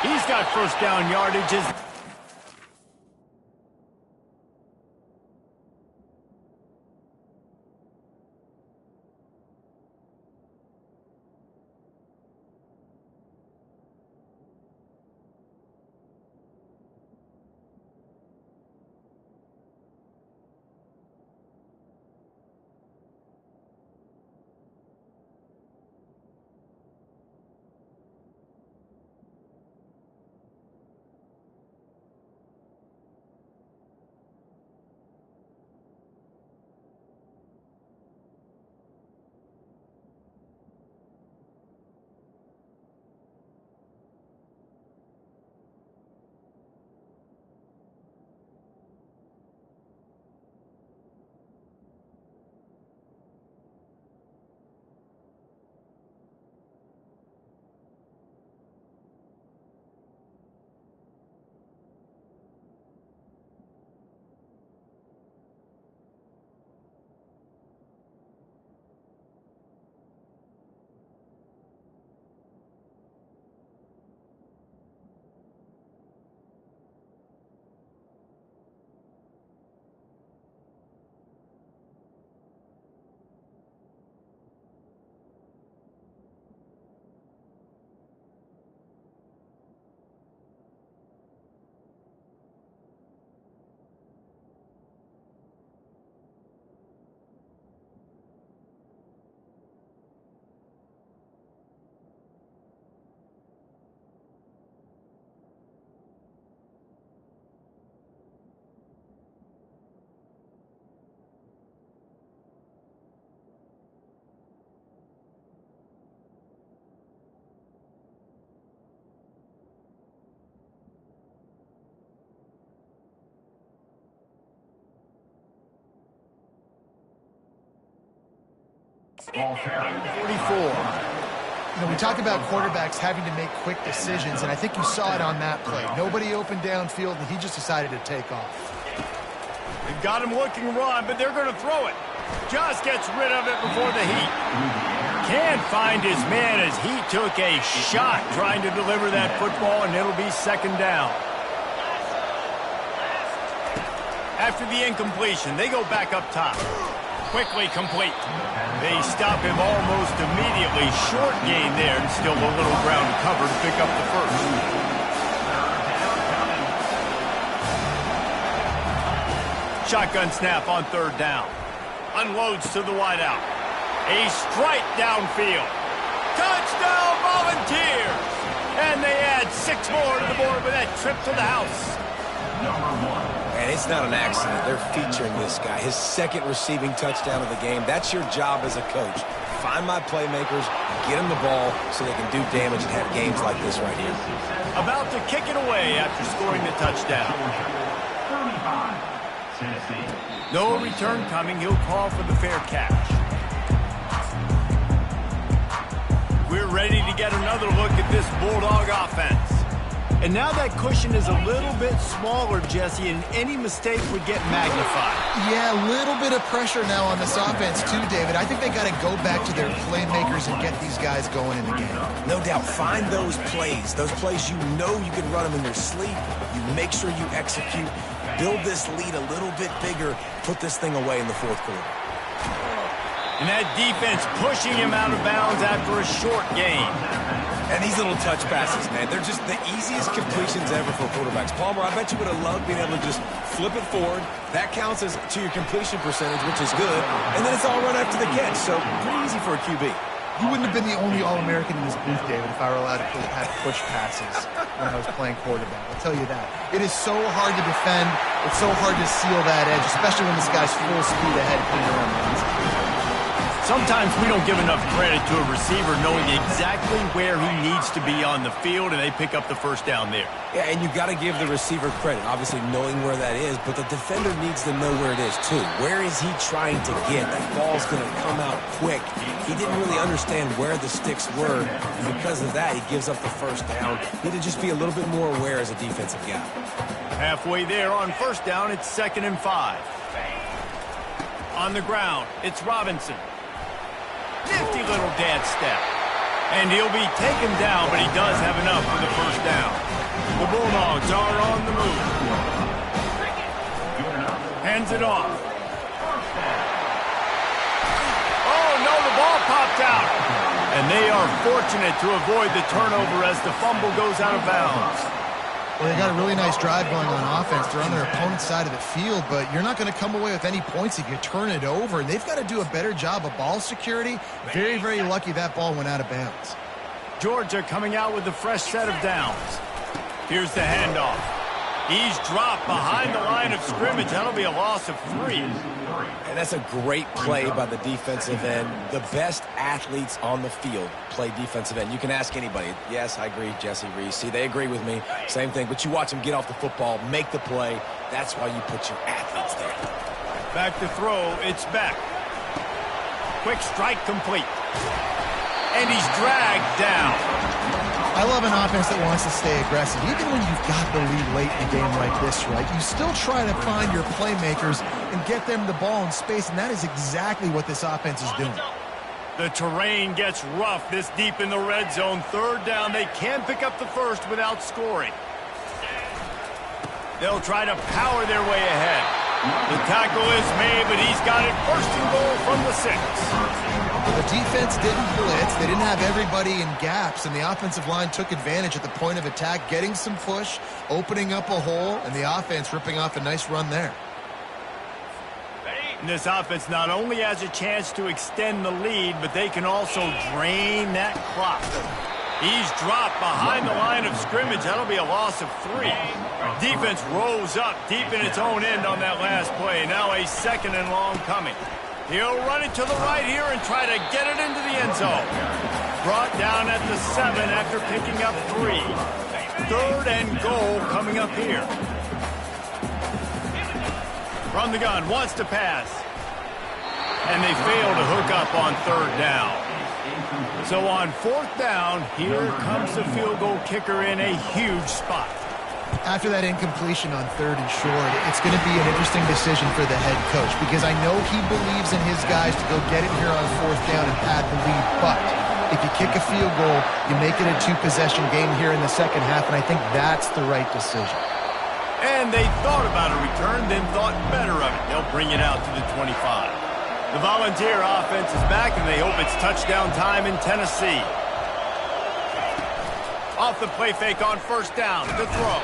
He's got first down yardages. Ball carried. 44. We talk about quarterbacks having to make quick decisions, and I think you saw it on that play. Nobody opened downfield, and he just decided to take off. They've got him looking to run, but they're going to throw it. Just gets rid of it before the heat. Can't find his man as he took a shot trying to deliver that football, and it'll be second down. After the incompletion, they go back up top. Quickly complete. They stop him almost immediately. Short gain there, and still a little ground to cover to pick up the first. Shotgun snap on third down. Unloads to the wideout. A strike downfield. Touchdown Volunteers! And they add 6 more to the board with that trip to the house. Number 1. And it's not an accident. They're featuring this guy. His second receiving touchdown of the game. That's your job as a coach. Find my playmakers, get them the ball so they can do damage and have games like this right here. About to kick it away after scoring the touchdown. 35. Tennessee. No return coming. He'll call for the fair catch. We're ready to get another look at this Bulldog offense. And now that cushion is a little bit smaller, Jesse, and any mistake would get magnified. Yeah, a little bit of pressure now on this offense too, David. I think they got to go back to their playmakers and get these guys going in the game. No doubt. Find those plays you know you can run them in your sleep. You make sure you execute. Build this lead a little bit bigger. Put this thing away in the fourth quarter. And that defense pushing him out of bounds after a short gain. And these little touch passes, man, they're just the easiest completions ever for quarterbacks. Palmer, I bet you would have loved being able to just flip it forward. That counts as to your completion percentage, which is good. And then it's all run after the catch, so pretty easy for a QB. You wouldn't have been the only All-American in this booth, David, if I were allowed to have push passes when I was playing quarterback. I'll tell you that. It is so hard to defend. It's so hard to seal that edge, especially when this guy's full speed ahead coming around the inside. Sometimes we don't give enough credit to a receiver knowing exactly where he needs to be on the field, and they pick up the first down there. Yeah, and you got to give the receiver credit, obviously knowing where that is, but the defender needs to know where it is too. Where is he trying to get? That ball's going to come out quick. He didn't really understand where the sticks were, and because of that, he gives up the first down. Need to just be a little bit more aware as a defensive guy. Halfway there on first down, it's 2nd and 5. On the ground, it's Robinson. Nifty little dance step. And he'll be taken down, but he does have enough for the first down. The Bulldogs are on the move. Hands it off. Oh, no, the ball popped out. And they are fortunate to avoid the turnover as the fumble goes out of bounds. Well, they got a really nice drive going on offense. They're on their opponent's side of the field, but you're not going to come away with any points if you turn it over. And they've got to do a better job of ball security. Very, very lucky that ball went out of bounds. Georgia coming out with a fresh set of downs. Here's the handoff. He's dropped behind the line of scrimmage. That'll be a loss of 3. And that's a great play by the defensive end. The best athletes on the field play defensive end. You can ask anybody. Yes, I agree, Jesse Reese. See, they agree with me. Same thing. But you watch them get off the football, make the play. That's why you put your athletes there. Back to throw. It's back. Quick strike complete. And he's dragged down. I love an offense that wants to stay aggressive. Even when you've got the lead late in a game like this, right, you still try to find your playmakers and get them the ball in space, and that is exactly what this offense is doing. The terrain gets rough this deep in the red zone. 3rd down. They can pick up the first without scoring. They'll try to power their way ahead. The tackle is made, but he's got it 1st and goal from the 6. The defense didn't blitz. They didn't have everybody in gaps, and the offensive line took advantage at the point of attack, getting some push, opening up a hole, and the offense ripping off a nice run there. And this offense not only has a chance to extend the lead, but they can also drain that clock. He's dropped behind the line of scrimmage. That'll be a loss of 3. Defense rose up deep in its own end on that last play. Now a 2nd and long coming. He'll run it to the right here and try to get it into the end zone. Brought down at the 7 after picking up 3. 3rd and goal coming up here. From the gun, wants to pass. and they fail to hook up on third down. So on fourth down, here comes the field goal kicker in a huge spot. After that incompletion on third and short, it's going to be an interesting decision for the head coach because I know he believes in his guys to go get it here on fourth down and pad the lead, but if you kick a field goal, you make it a two-possession game here in the second half, and I think that's the right decision. And they thought about a return, then thought better of it. They'll bring it out to the 25. The Volunteer offense is back, and they hope it's touchdown time in Tennessee. Off the play fake on first down to throw.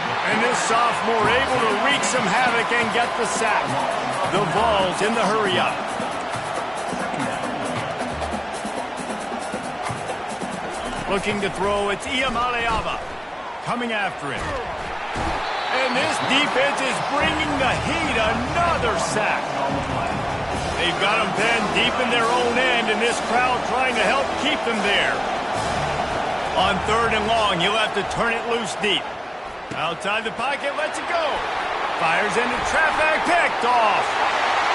And this sophomore able to wreak some havoc and get the sack. The Vols in the hurry-up. Looking to throw, it's Iamaleava coming after him. And this defense is bringing the heat. Another sack. They've got them pinned deep in their own end, and this crowd trying to help keep them there. On third and long, you'll have to turn it loose deep. Outside the pocket, lets it go. Fires into traffic, picked off.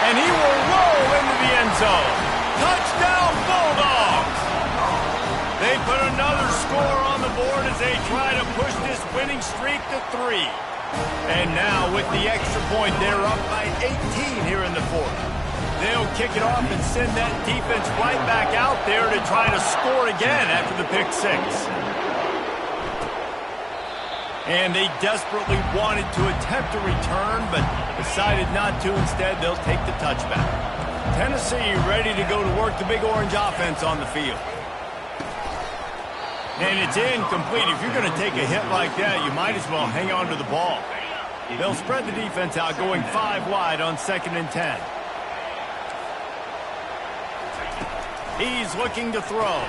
And he will roll into the end zone. Touchdown, Bulldogs! They put another score on the board as they try to push this winning streak to 3. And now, with the extra point, they're up by 18 here in the fourth. They'll kick it off and send that defense right back out there to try to score again after the pick six. And they desperately wanted to attempt a return, but decided not to. Instead, they'll take the touchback. Tennessee ready to go to work the Big Orange offense on the field. And it's incomplete. If you're going to take a hit like that, you might as well hang on to the ball. They'll spread the defense out, going 5 wide on 2nd and 10. He's looking to throw.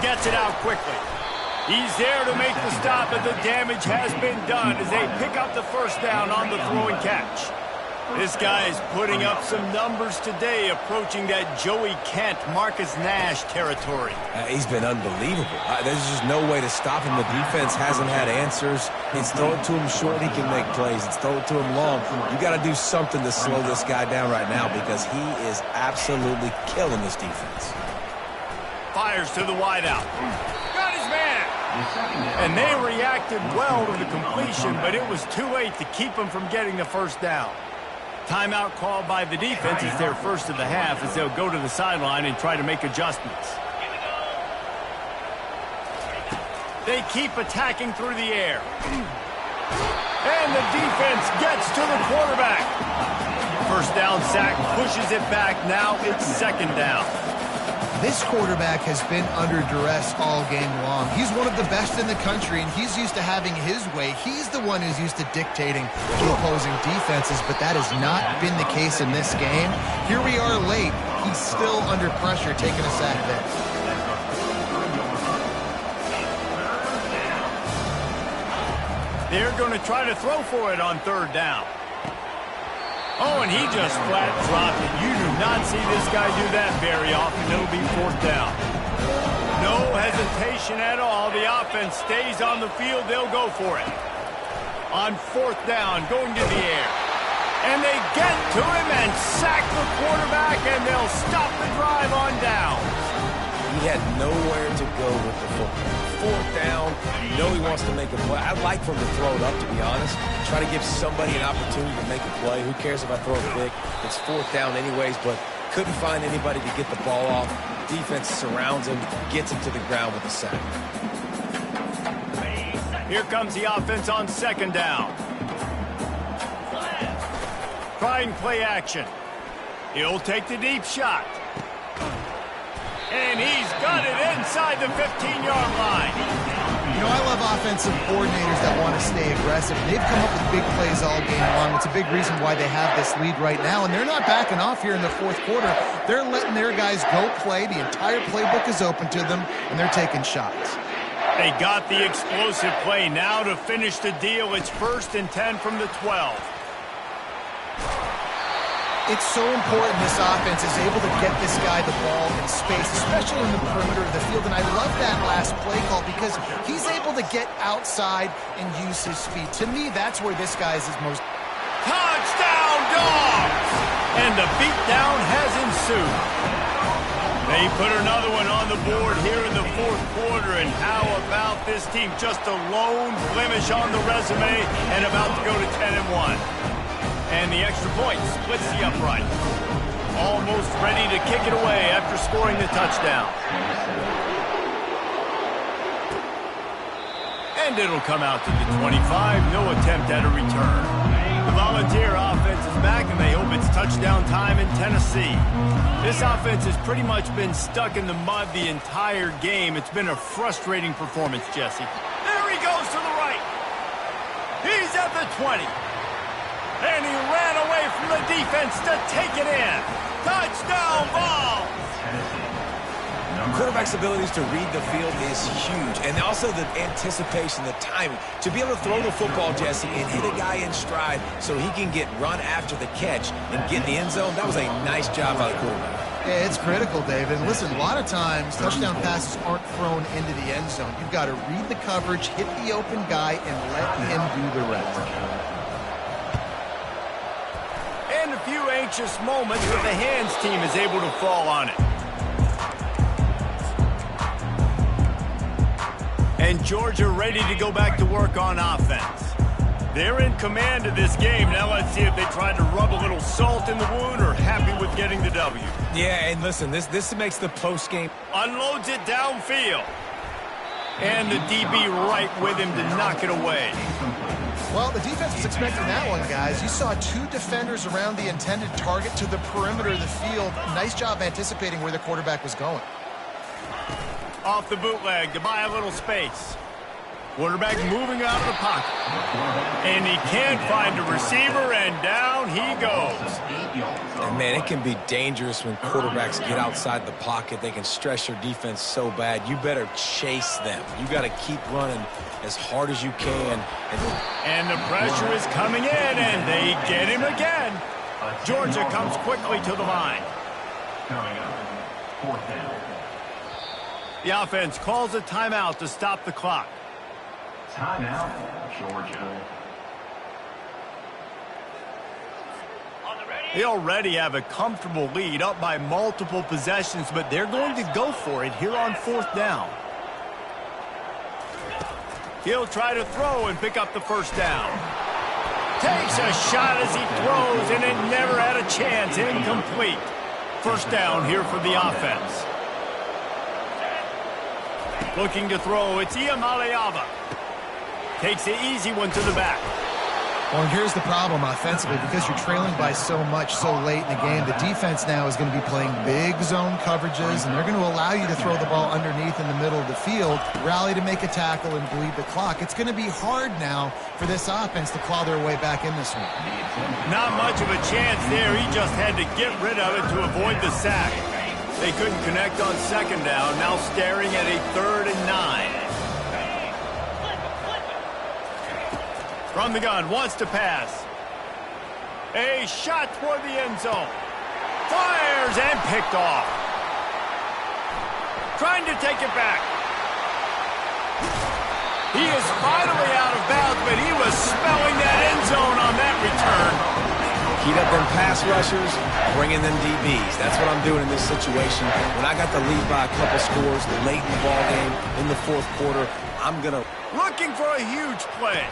Gets it out quickly. He's there to make the stop, but the damage has been done as they pick up the first down on the throw and catch. This guy is putting up some numbers today, approaching that Joey Kent, Marcus Nash territory. He's been unbelievable. There's just no way to stop him. The defense hasn't had answers. It's throw it to him short, he can make plays. It's throw it to him long. You got to do something to slow this guy down right now because he is absolutely killing this defense. Fires to the wideout. Got his man. And they reacted well to the completion, but it was too late to keep him from getting the first down. Timeout called by the defense is their first of the half as they'll go to the sideline and try to make adjustments. They keep attacking through the air. And the defense gets to the quarterback. First down sack pushes it back. Now it's 2nd down. This quarterback has been under duress all game long. He's one of the best in the country, and he's used to having his way. He's the one who's used to dictating to opposing defenses, but that has not been the case in this game. Here we are late. He's still under pressure, taking a sack there. They're going to try to throw for it on 3rd down. Oh, and he just flat dropped it. You do not see this guy do that very often. It'll be 4th down. No hesitation at all. The offense stays on the field. They'll go for it. On 4th down, going to the air. And they get to him and sack the quarterback, and they'll stop the drive on down. He had nowhere to go with the football. 4th down, you know he wants to make a play. I'd like for him to throw it up, to be honest. Try to give somebody an opportunity to make a play. Who cares if I throw it big? It's 4th down anyways, but couldn't find anybody to get the ball off. Defense surrounds him, gets him to the ground with the sack. Here comes the offense on 2nd down. Trying play action. He'll take the deep shot. And he's got it inside the 15-yard line. You know, I love offensive coordinators that want to stay aggressive. They've come up with big plays all game long. It's a big reason why they have this lead right now, and they're not backing off here in the 4th quarter. They're letting their guys go play. The entire playbook is open to them, and they're taking shots. They got the explosive play. Now to finish the deal, it's 1st and 10 from the 12. It's so important this offense is able to get this guy the ball in space, especially in the perimeter of the field. And I love that last play call because he's able to get outside and use his speed. To me, that's where this guy is his most... Touchdown, Dogs! And the beatdown has ensued. They put another one on the board here in the fourth quarter, and how about this team? Just a lone blemish on the resume and about to go to 10-1. And the extra point splits the upright. Almost ready to kick it away after scoring the touchdown. And it'll come out to the 25. No attempt at a return. The Volunteer offense is back, and they hope it's touchdown time in Tennessee. This offense has pretty much been stuck in the mud the entire game. It's been a frustrating performance, Jesse. There he goes to the right. He's at the 20. And he ran away from the defense to take it in. Touchdown ball. Quarterback's abilities to read the field is huge, and also the anticipation, the timing. To be able to throw the football, Jesse, and hit a guy in stride so he can get run after the catch and get in the end zone, that was a nice job by the quarterback. Yeah, it's critical, David. And listen, a lot of times touchdown passes aren't thrown into the end zone. You've got to read the coverage, hit the open guy, and let him do the rest. And a few anxious moments, but the hands team is able to fall on it. And Georgia ready to go back to work on offense. They're in command of this game. Now let's see if they try to rub a little salt in the wound or happy with getting the W. Yeah, and listen, this makes the postgame. Unloads it downfield. And the DB right with him to knock it away. Well, the defense was expecting that one, guys. You saw two defenders around the intended target to the perimeter of the field. Nice job anticipating where the quarterback was going. Off the bootleg to buy a little space. Quarterback moving out of the pocket. And he can't find a receiver, and down he goes. And man, it can be dangerous when quarterbacks get outside the pocket. They can stress your defense so bad. You better chase them. You got to keep running as hard as you can. And the pressure is coming in, and they get him again. Georgia comes quickly to the line. Coming up, fourth down. The offense calls a timeout to stop the clock. Timeout, Georgia. They already have a comfortable lead, up by multiple possessions, but they're going to go for it here on fourth down. He'll try to throw and pick up the first down. Takes a shot as he throws, and it never had a chance. Incomplete. First down here for the offense. Looking to throw, it's Iamaleava. Takes the easy one to the back. Well, and here's the problem offensively. Because you're trailing by so much so late in the game, the defense now is going to be playing big zone coverages, and they're going to allow you to throw the ball underneath in the middle of the field, rally to make a tackle, and bleed the clock. It's going to be hard now for this offense to claw their way back in this one. Not much of a chance there. He just had to get rid of it to avoid the sack. They couldn't connect on second down. Now staring at a 3rd and 9. From the gun, wants to pass. A shot toward the end zone. Fires and picked off. Trying to take it back. He is finally out of bounds, but he was smelling that end zone on that return. Heat up them pass rushers, bring in them DBs. That's what I'm doing in this situation. When I got the lead by a couple scores late in the ball game, in the fourth quarter, I'm going to... Looking for a huge play.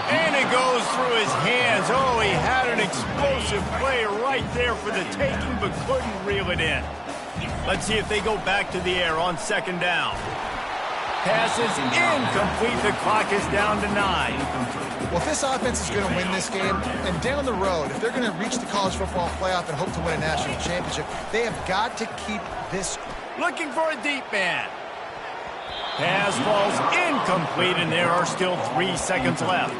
And it goes through his hands. Oh, he had an explosive play right there for the taking, but couldn't reel it in. Let's see if they go back to the air on second down. Pass is incomplete. The clock is down to 9. Well, if this offense is going to win this game, and down the road, if they're going to reach the college football playoff and hope to win a national championship, they have got to keep this. Looking for a deep man. Pass falls incomplete, and there are still 3 seconds left.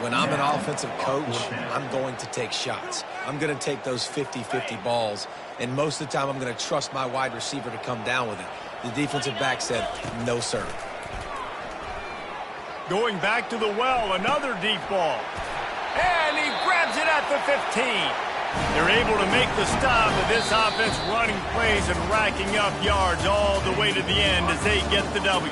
When I'm an offensive coach, I'm going to take shots. I'm going to take those 50-50 balls, and most of the time I'm going to trust my wide receiver to come down with it. The defensive back said, no, sir. Going back to the well, another deep ball. And he grabs it at the 15. They're able to make the stop with this offense running plays and racking up yards all the way to the end as they get the W.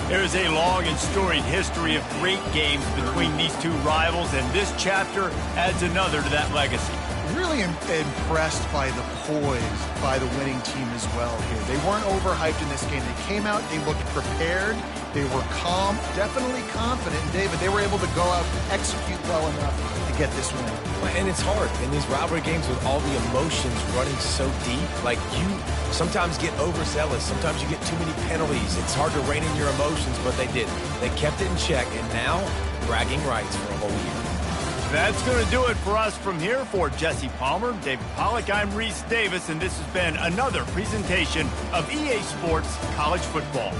There's a long and storied history of great games between these two rivals, and this chapter adds another to that legacy. really impressed by the poise by the winning team as well here. They weren't overhyped in this game. They came out, they looked prepared, they were calm, definitely confident. And David, they were able to go out and execute well enough to get this win. And it's hard in these rivalry games with all the emotions running so deep. Like, you sometimes get overzealous. Sometimes you get too many penalties. It's hard to rein in your emotions, but they did. They kept it in check, and now bragging rights for a whole year. That's going to do it for us from here. For Jesse Palmer, David Pollack, I'm Reese Davis, and this has been another presentation of EA Sports College Football.